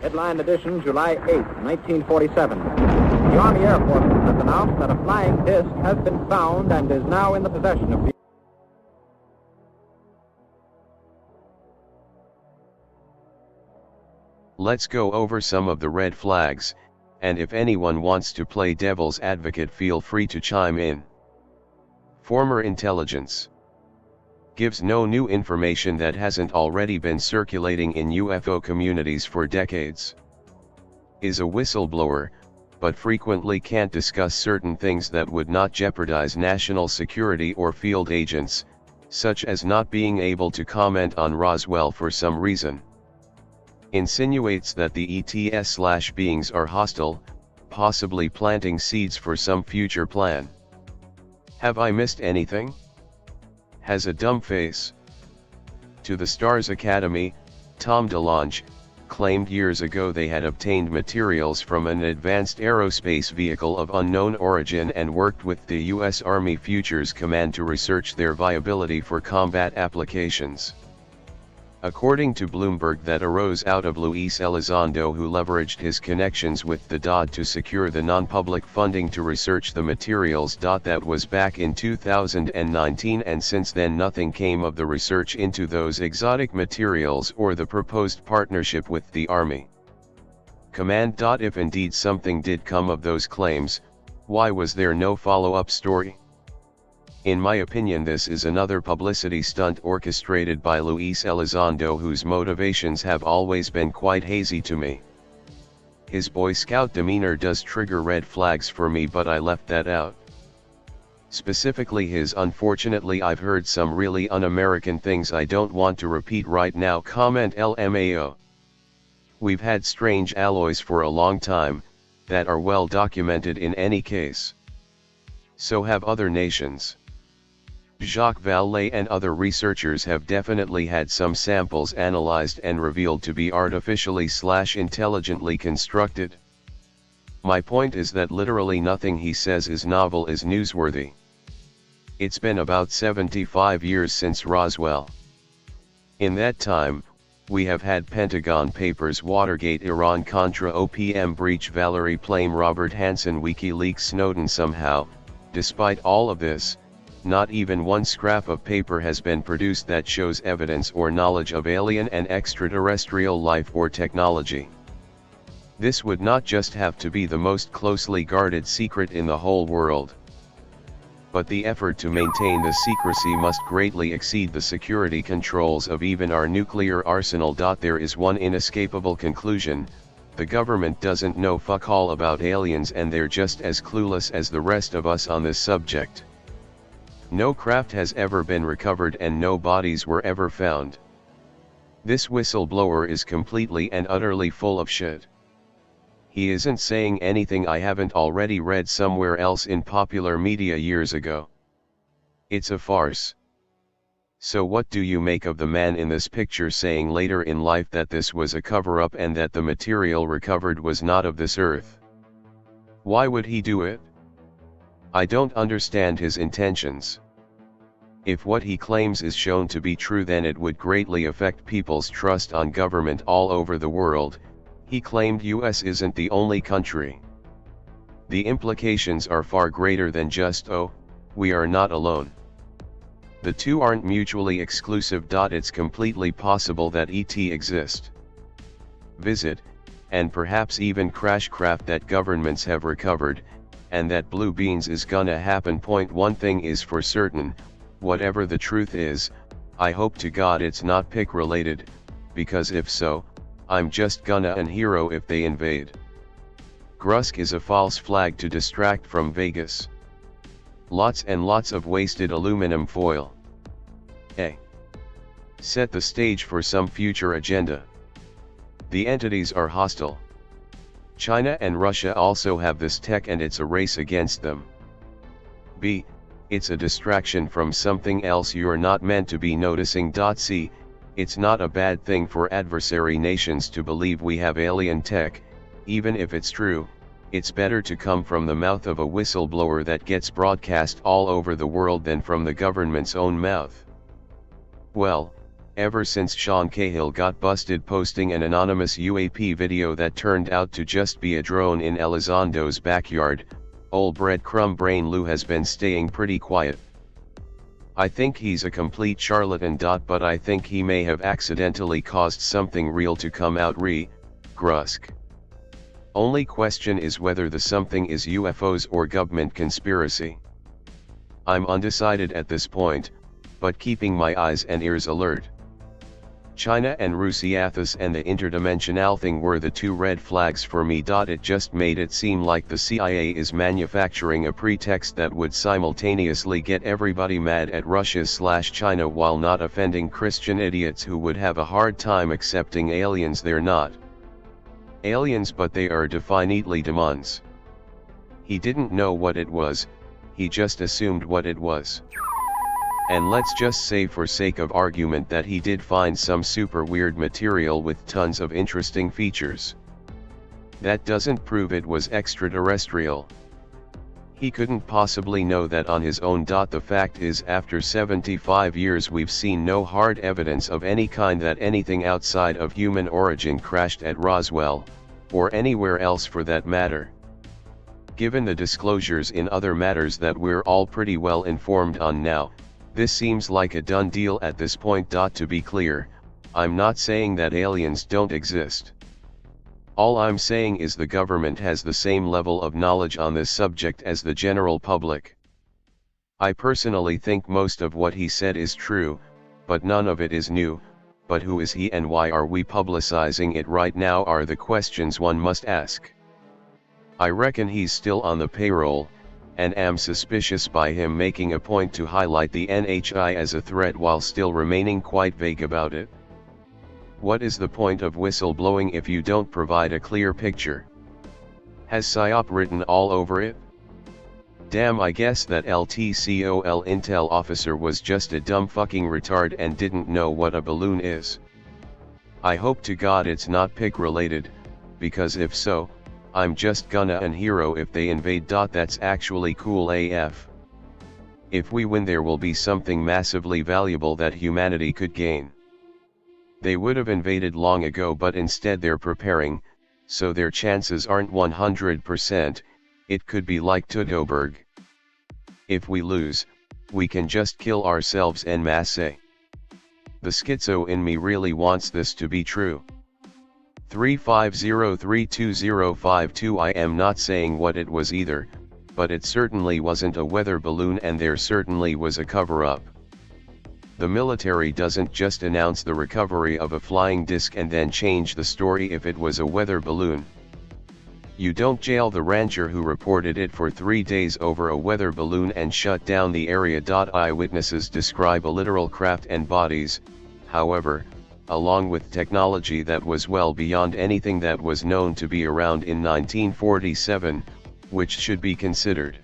Headline edition, July 8, 1947. The Army Air Forces has announced that a flying disc has been found and is now in the possession of the... Let's go over some of the red flags, and if anyone wants to play devil's advocate, feel free to chime in. Former intelligence gives no new information that hasn't already been circulating in UFO communities for decades. Is a whistleblower, but frequently can't discuss certain things that would not jeopardize national security or field agents, such as not being able to comment on Roswell for some reason. Insinuates that the ETS/beings are hostile, possibly planting seeds for some future plan. Have I missed anything? Has a dumb face. To the Stars Academy, Tom DeLonge claimed years ago they had obtained materials from an advanced aerospace vehicle of unknown origin and worked with the U.S. Army Futures Command to research their viability for combat applications. According to Bloomberg, that arose out of Luis Elizondo, who leveraged his connections with the DoD to secure the non-public funding to research the materials. That was back in 2019, and since then nothing came of the research into those exotic materials or the proposed partnership with the Army Command. If indeed something did come of those claims, why was there no follow-up story? In my opinion, this is another publicity stunt orchestrated by Luis Elizondo, whose motivations have always been quite hazy to me. His Boy Scout demeanor does trigger red flags for me, but I left that out. Specifically his "unfortunately I've heard some really un-American things I don't want to repeat right now" comment. LMAO. We've had strange alloys for a long time, that are well documented in any case. So have other nations. Jacques Vallée and other researchers have definitely had some samples analyzed and revealed to be artificially/intelligently constructed. My point is that literally nothing he says is novel, is newsworthy. It's been about 75 years since Roswell. In that time, we have had Pentagon Papers, Watergate, Iran-Contra, OPM breach, Valerie Plame, Robert Hansen, WikiLeaks, Snowden. Somehow, despite all of this, not even one scrap of paper has been produced that shows evidence or knowledge of alien and extraterrestrial life or technology. This would not just have to be the most closely guarded secret in the whole world, but the effort to maintain the secrecy must greatly exceed the security controls of even our nuclear arsenal. There is one inescapable conclusion: the government doesn't know fuck all about aliens, and they're just as clueless as the rest of us on this subject. No craft has ever been recovered and no bodies were ever found. This whistleblower is completely and utterly full of shit. He isn't saying anything I haven't already read somewhere else in popular media years ago. It's a farce. So what do you make of the man in this picture saying later in life that this was a cover-up and that the material recovered was not of this earth? Why would he do it? I don't understand his intentions. If what he claims is shown to be true, then it would greatly affect people's trust on government all over the world. He claimed US isn't the only country. The implications are far greater than just, oh, we are not alone. The two aren't mutually exclusive. It's completely possible that ET exist, visit, and perhaps even crash craft that governments have recovered, and that blue beans is gonna happen. One thing is for certain, whatever the truth is, I hope to God it's not pick related, because if so, I'm just gonna an hero if they invade. Grusch is a false flag to distract from Vegas. Lots and lots of wasted aluminum foil. Set the stage for some future agenda. The entities are hostile. China and Russia also have this tech and it's a race against them. B. It's a distraction from something else you're not meant to be noticing. C. It's not a bad thing for adversary nations to believe we have alien tech. Even if it's true, it's better to come from the mouth of a whistleblower that gets broadcast all over the world than from the government's own mouth. Well, ever since Sean Cahill got busted posting an anonymous UAP video that turned out to just be a drone in Elizondo's backyard, old breadcrumb brain Lou has been staying pretty quiet. I think he's a complete charlatan. But I think he may have accidentally caused something real to come out. Grusch. Only question is whether the something is UFOs or government conspiracy. I'm undecided at this point, but keeping my eyes and ears alert. China and Rusiathas and the interdimensional thing were the two red flags for me. It just made it seem like the CIA is manufacturing a pretext that would simultaneously get everybody mad at Russia/China while not offending Christian idiots who would have a hard time accepting aliens. They're not aliens, but they are definitely demons. He didn't know what it was, he just assumed what it was. And let's just say for sake of argument that he did find some super weird material with tons of interesting features. That doesn't prove it was extraterrestrial. He couldn't possibly know that on his own. The fact is, after 75 years we've seen no hard evidence of any kind that anything outside of human origin crashed at Roswell, or anywhere else for that matter. Given the disclosures in other matters that we're all pretty well informed on now, this seems like a done deal at this point. To be clear, I'm not saying that aliens don't exist. All I'm saying is the government has the same level of knowledge on this subject as the general public. I personally think most of what he said is true, but none of it is new. But who is he and why are we publicizing it right now are the questions one must ask. I reckon he's still on the payroll, and am suspicious by him making a point to highlight the NHI as a threat while still remaining quite vague about it. What is the point of whistleblowing if you don't provide a clear picture? Has PSYOP written all over it? Damn, I guess that LTCOL intel officer was just a dumb fucking retard and didn't know what a balloon is. I hope to God it's not PIC related, because if so, I'm just gonna an hero if they invade. That's actually cool AF. If we win, there will be something massively valuable that humanity could gain. They would have invaded long ago, but instead they're preparing, so their chances aren't 100%, it could be like Teutoburg. If we lose, we can just kill ourselves en masse. The schizo in me really wants this to be true. 350325052. I am not saying what it was either, but it certainly wasn't a weather balloon, and there certainly was a cover-up. The military doesn't just announce the recovery of a flying disc and then change the story if it was a weather balloon. You don't jail the rancher who reported it for 3 days over a weather balloon and shut down the area. Eyewitnesses describe a literal craft and bodies, however, along with technology that was well beyond anything that was known to be around in 1947, which should be considered.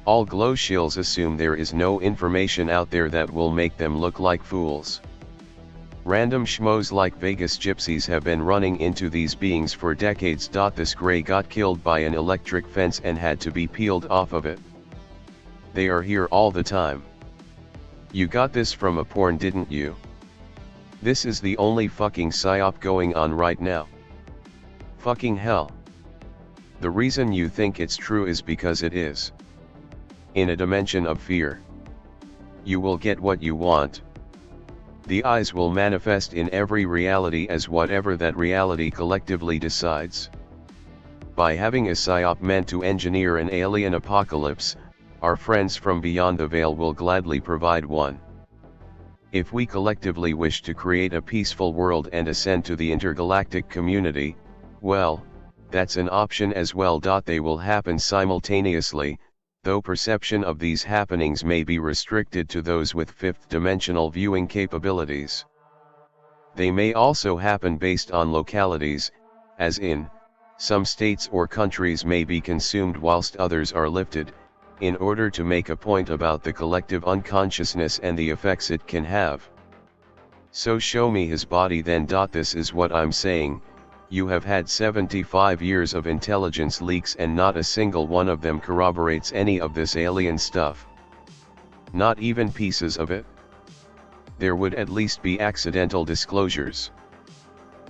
All glow shills assume there is no information out there that will make them look like fools. Random schmoes like Vegas gypsies have been running into these beings for decades. This gray got killed by an electric fence and had to be peeled off of it. They are here all the time. You got this from a porn, didn't you? This is the only fucking psyop going on right now. Fucking hell. The reason you think it's true is because it is. In a dimension of fear, you will get what you want. The eyes will manifest in every reality as whatever that reality collectively decides. By having a psyop meant to engineer an alien apocalypse, our friends from beyond the veil will gladly provide one. If we collectively wish to create a peaceful world and ascend to the intergalactic community, well, that's an option as well. They will happen simultaneously, though perception of these happenings may be restricted to those with fifth-dimensional viewing capabilities. They may also happen based on localities, as in, some states or countries may be consumed whilst others are lifted, in order to make a point about the collective unconsciousness and the effects it can have. So show me his body then. This is what I'm saying. You have had 75 years of intelligence leaks and not a single one of them corroborates any of this alien stuff. Not even pieces of it. there would at least be accidental disclosures.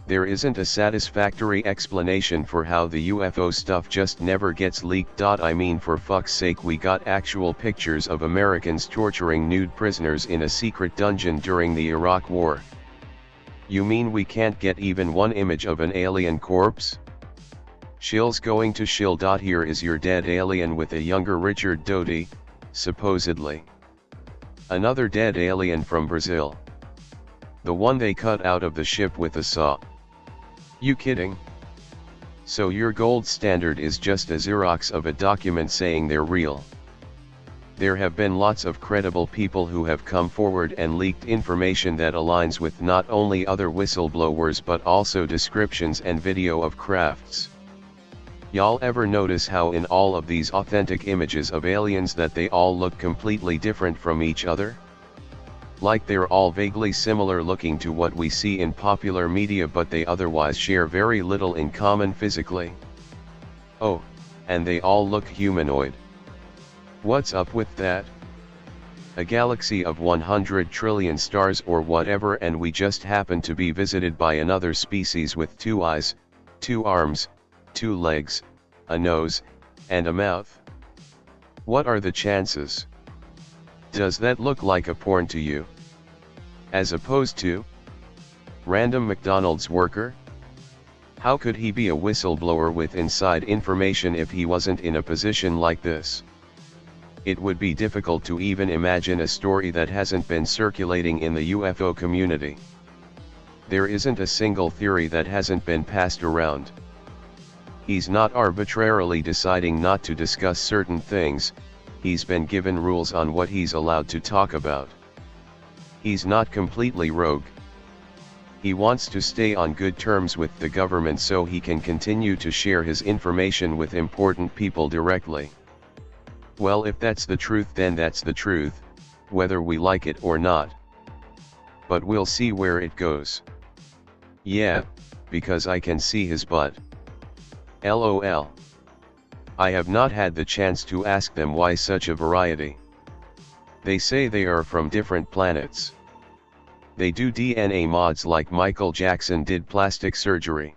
There isn't a satisfactory explanation for how the UFO stuff just never gets leaked. I mean, for fuck's sake, we got actual pictures of Americans torturing nude prisoners in a secret dungeon during the Iraq War. You mean we can't get even one image of an alien corpse? Shill's going to shill. Here is your dead alien with a younger Richard Doty, supposedly. Another dead alien from Brazil. The one they cut out of the ship with a saw. You kidding? So your gold standard is just a Xerox of a document saying they're real. There have been lots of credible people who have come forward and leaked information that aligns with not only other whistleblowers but also descriptions and video of crafts. Y'all ever notice how in all of these authentic images of aliens that they all look completely different from each other? Like they're all vaguely similar looking to what we see in popular media, but they otherwise share very little in common physically. Oh, and they all look humanoid. What's up with that? A galaxy of 100 trillion stars or whatever, and we just happen to be visited by another species with 2 eyes, 2 arms, 2 legs, a nose, and a mouth? What are the chances? Does that look like a porn to you? As opposed to random McDonald's worker? How could he be a whistleblower with inside information if he wasn't in a position like this? It would be difficult to even imagine a story that hasn't been circulating in the UFO community. There isn't a single theory that hasn't been passed around. He's not arbitrarily deciding not to discuss certain things. He's been given rules on what he's allowed to talk about. He's not completely rogue. He wants to stay on good terms with the government so he can continue to share his information with important people directly. Well, if that's the truth, then that's the truth, whether we like it or not. But we'll see where it goes. Yeah, because I can see his butt. LOL. I have not had the chance to ask them why such a variety. They say they are from different planets. They do DNA mods like Michael Jackson did plastic surgery.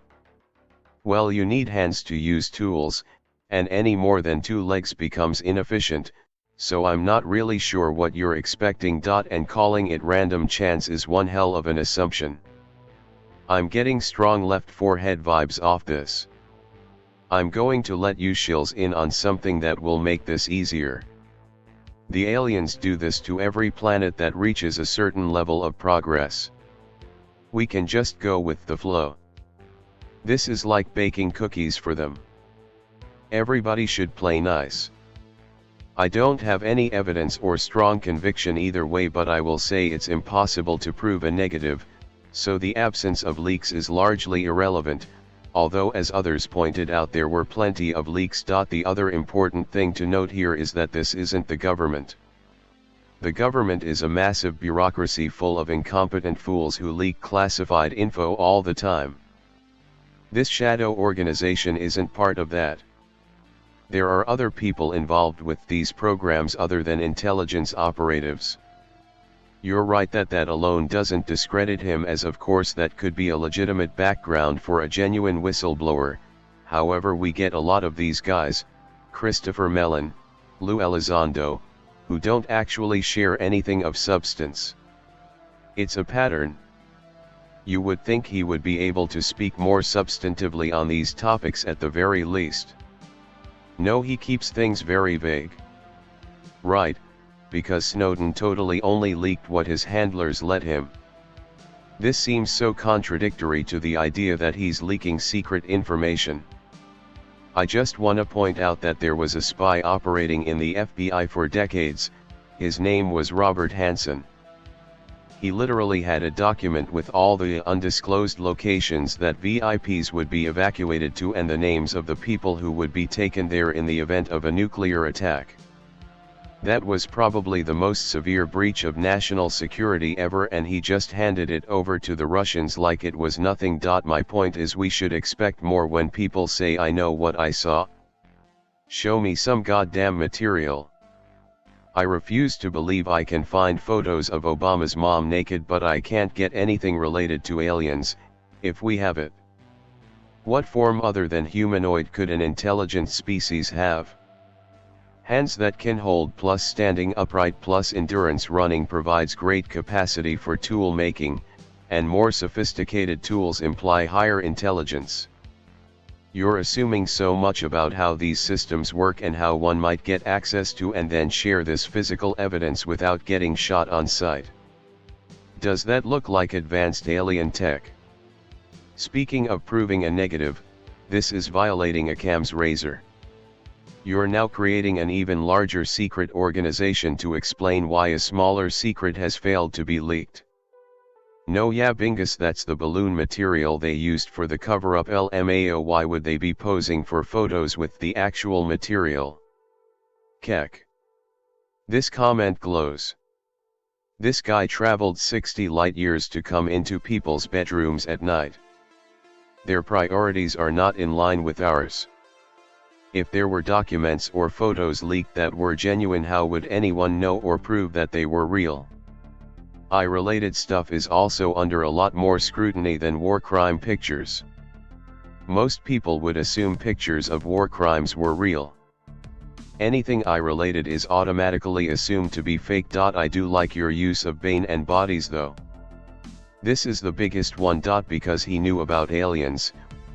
Well, you need hands to use tools, and any more than 2 legs becomes inefficient, so I'm not really sure what you're expecting. And calling it random chance is one hell of an assumption. I'm getting strong left forehead vibes off this. I'm going to let you shills in on something that will make this easier. The aliens do this to every planet that reaches a certain level of progress. We can just go with the flow. This is like baking cookies for them. Everybody should play nice. I don't have any evidence or strong conviction either way, but I will say it's impossible to prove a negative, so the absence of leaks is largely irrelevant. Although, as others pointed out, there were plenty of leaks. The other important thing to note here is that this isn't the government. The government is a massive bureaucracy full of incompetent fools who leak classified info all the time. This shadow organization isn't part of that. There are other people involved with these programs other than intelligence operatives. You're right that alone doesn't discredit him, as of course that could be a legitimate background for a genuine whistleblower. However, we get a lot of these guys, Christopher Mellon, Lou Elizondo, who don't actually share anything of substance. It's a pattern. You would think he would be able to speak more substantively on these topics at the very least. No, he keeps things very vague. Right. Because Snowden totally only leaked what his handlers let him. This seems so contradictory to the idea that he's leaking secret information. I just want to point out that there was a spy operating in the FBI for decades. His name was Robert Hansen. He literally had a document with all the undisclosed locations that VIPs would be evacuated to and the names of the people who would be taken there in the event of a nuclear attack. That was probably the most severe breach of national security ever, and he just handed it over to the Russians like it was nothing. My point is, we should expect more when people say I know what I saw. Show me some goddamn material. I refuse to believe I can find photos of Obama's mom naked, but I can't get anything related to aliens, if we have it. What form other than humanoid could an intelligent species have? Hands that can hold plus standing upright plus endurance running provides great capacity for tool making, and more sophisticated tools imply higher intelligence. You're assuming so much about how these systems work and how one might get access to and then share this physical evidence without getting shot on sight. Does that look like advanced alien tech? Speaking of proving a negative, this is violating Occam's razor. You're now creating an even larger secret organization to explain why a smaller secret has failed to be leaked. No, yeah, bingus, that's the balloon material they used for the cover-up. LMAO, why would they be posing for photos with the actual material? Keck. This comment glows. This guy traveled 60 light years to come into people's bedrooms at night. Their priorities are not in line with ours. If there were documents or photos leaked that were genuine, how would anyone know or prove that they were real? AI-related stuff is also under a lot more scrutiny than war crime pictures. Most people would assume pictures of war crimes were real. Anything AI-related is automatically assumed to be fake. I do like your use of Bane and bodies though. This is the biggest one. Because he knew about aliens,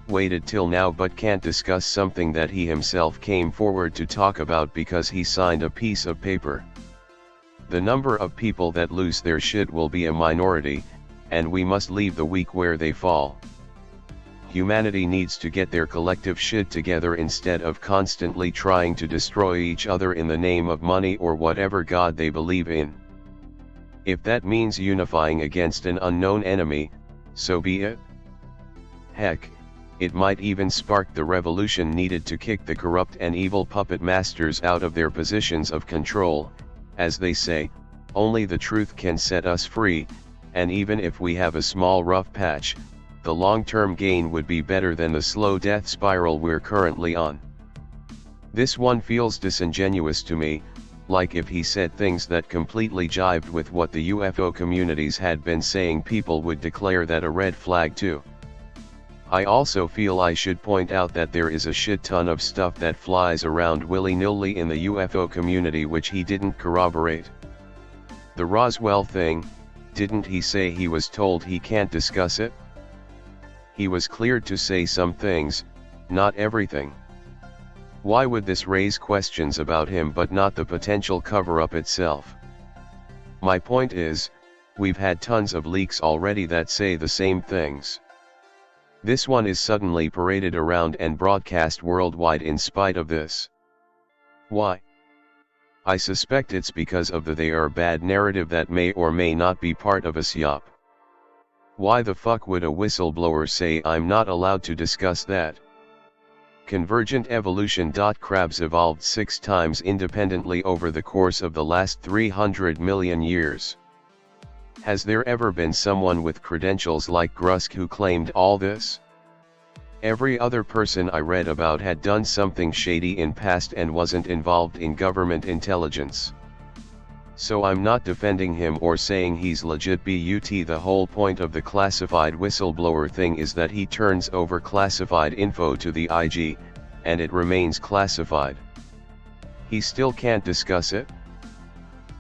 waited till now but can't discuss something that he himself came forward to talk about because he signed a piece of paper. The number of people that lose their shit will be a minority, and we must leave the weak where they fall. Humanity needs to get their collective shit together instead of constantly trying to destroy each other in the name of money or whatever god they believe in. If that means unifying against an unknown enemy, so be it. Heck, it might even spark the revolution needed to kick the corrupt and evil puppet masters out of their positions of control. As they say, only the truth can set us free, and even if we have a small rough patch, the long-term gain would be better than the slow death spiral we're currently on. This one feels disingenuous to me, like if he said things that completely jived with what the UFO communities had been saying, people would declare that a red flag too. I also feel I should point out that there is a shit ton of stuff that flies around willy-nilly in the UFO community which he didn't corroborate. The Roswell thing, didn't he say he was told he can't discuss it? He was cleared to say some things, not everything. Why would this raise questions about him but not the potential cover-up itself? My point is, we've had tons of leaks already that say the same things. This one is suddenly paraded around and broadcast worldwide in spite of this. Why? I suspect it's because of the they are bad narrative that may or may not be part of a psyop. Why the fuck would a whistleblower say I'm not allowed to discuss that? Convergent evolution. Crabs evolved 6 times independently over the course of the last 300 million years. Has there ever been someone with credentials like Grusch who claimed all this? Every other person I read about had done something shady in past and wasn't involved in government intelligence. So I'm not defending him or saying he's legit, but the whole point of the classified whistleblower thing is that he turns over classified info to the IG, and it remains classified. He still can't discuss it?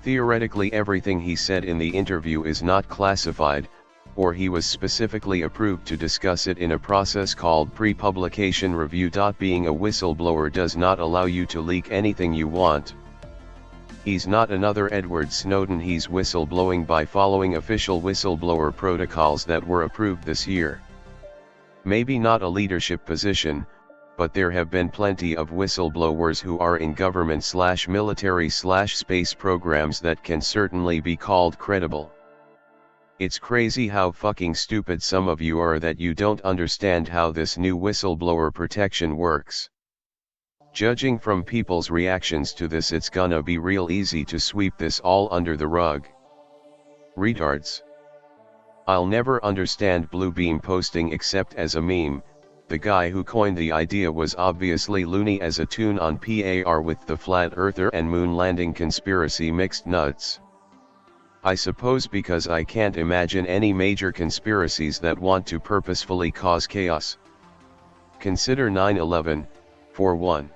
Theoretically everything he said in the interview is not classified, or he was specifically approved to discuss it in a process called pre-publication review. Being a whistleblower does not allow you to leak anything you want. He's not another Edward Snowden, he's whistleblowing by following official whistleblower protocols that were approved this year. Maybe not a leadership position, but there have been plenty of whistleblowers who are in government/military/space programs that can certainly be called credible. It's crazy how fucking stupid some of you are that you don't understand how this new whistleblower protection works. Judging from people's reactions to this, it's gonna be real easy to sweep this all under the rug. Retards. I'll never understand Bluebeam posting except as a meme, the guy who coined the idea was obviously loony as a tune on par with the flat earther and moon landing conspiracy mixed nuts. I suppose because I can't imagine any major conspiracies that want to purposefully cause chaos. Consider 9/11, for one.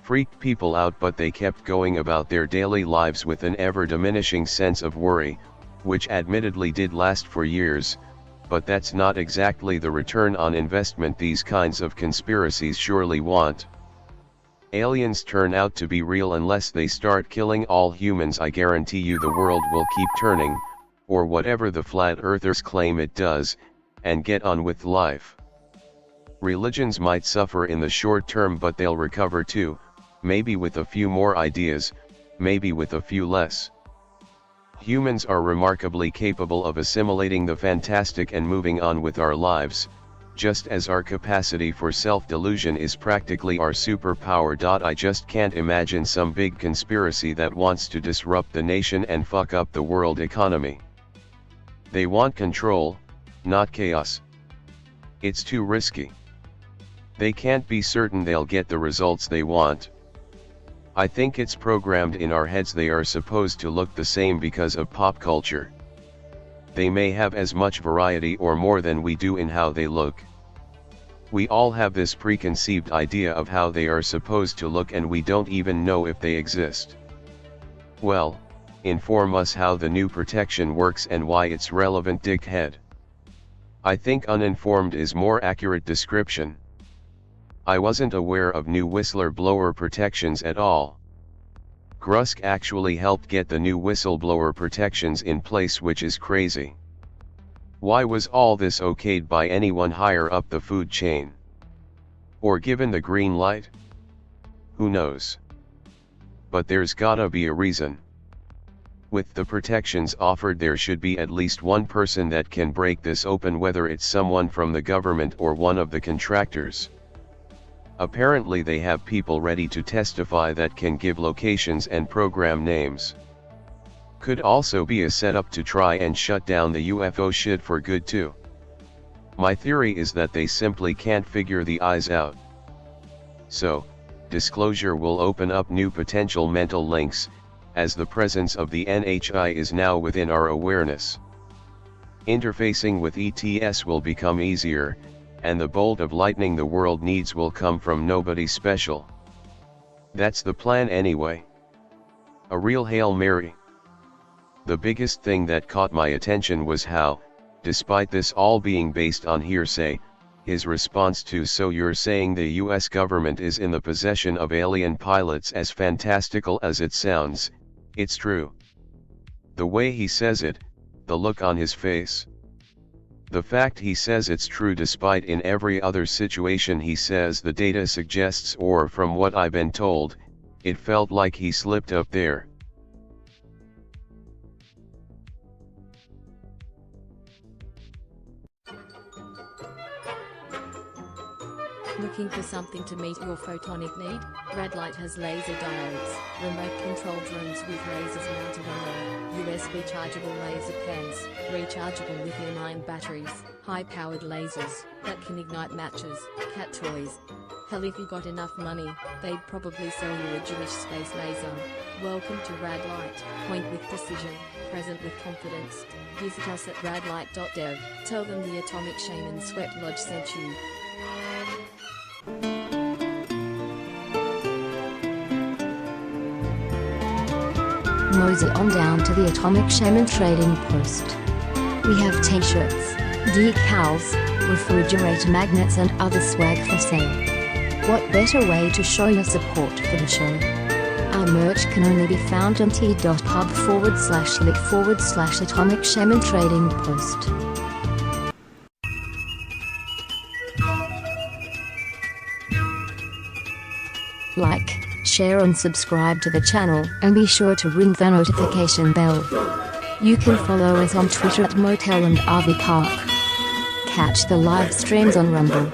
Freaked people out, but they kept going about their daily lives with an ever-diminishing sense of worry, which admittedly did last for years, but that's not exactly the return on investment these kinds of conspiracies surely want. Aliens turn out to be real unless they start killing all humans. I guarantee you the world will keep turning, or whatever the flat earthers claim it does, and get on with life. Religions might suffer in the short term, but they'll recover too, maybe with a few more ideas, maybe with a few less. Humans are remarkably capable of assimilating the fantastic and moving on with our lives, just as our capacity for self-delusion is practically our superpower. I just can't imagine some big conspiracy that wants to disrupt the nation and fuck up the world economy. They want control, not chaos. It's too risky. They can't be certain they'll get the results they want. I think it's programmed in our heads they are supposed to look the same because of pop culture. They may have as much variety or more than we do in how they look. We all have this preconceived idea of how they are supposed to look, and we don't even know if they exist. Well, inform us how the new protection works and why it's relevant, dickhead. I think uninformed is more accurate description. I wasn't aware of new whistleblower protections at all. Grusch actually helped get the new whistleblower protections in place, which is crazy. Why was all this okayed by anyone higher up the food chain? Or given the green light? Who knows? But there's gotta be a reason. With the protections offered, there should be at least one person that can break this open, whether it's someone from the government or one of the contractors. Apparently they have people ready to testify that can give locations and program names. Could also be a setup to try and shut down the UFO shit for good too. My theory is that they simply can't figure the eyes out. So, disclosure will open up new potential mental links, as the presence of the NHI is now within our awareness. Interfacing with ETS will become easier, and the bolt of lightning the world needs will come from nobody special. That's the plan anyway. A real Hail Mary. The biggest thing that caught my attention was how, despite this all being based on hearsay, his response to "So you're saying the US government is in the possession of alien pilots?" As fantastical as it sounds, it's true. The way he says it, the look on his face. The fact he says it's true despite in every other situation he says the data suggests, or from what I've been told, it felt like he slipped up there. Looking for something to meet your photonic need? Red Light has laser diodes, remote control drones with lasers mounted on them, USB chargeable laser pens, rechargeable lithium-ion batteries, high-powered lasers that can ignite matches, cat toys. Hell, if you got enough money, they'd probably sell you a Jewish space laser. Welcome to Rad Light. Point with precision, present with confidence. Visit us at radlight.dev. Tell them the Atomic Shaman Sweat Lodge sent you. Mosey on down to the Atomic Shaman Trading Post. We have t-shirts, decals, refrigerator magnets and other swag for sale. What better way to show your support for the show? Our merch can only be found on t.pub/link/Atomic Shaman Trading Post. Like, share and subscribe to the channel, and be sure to ring the notification bell. You can follow us on Twitter at Motel and RV Park. Catch the live streams on Rumble.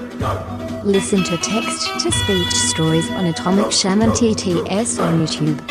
Listen to text-to-speech stories on Atomic Shaman TTS on YouTube.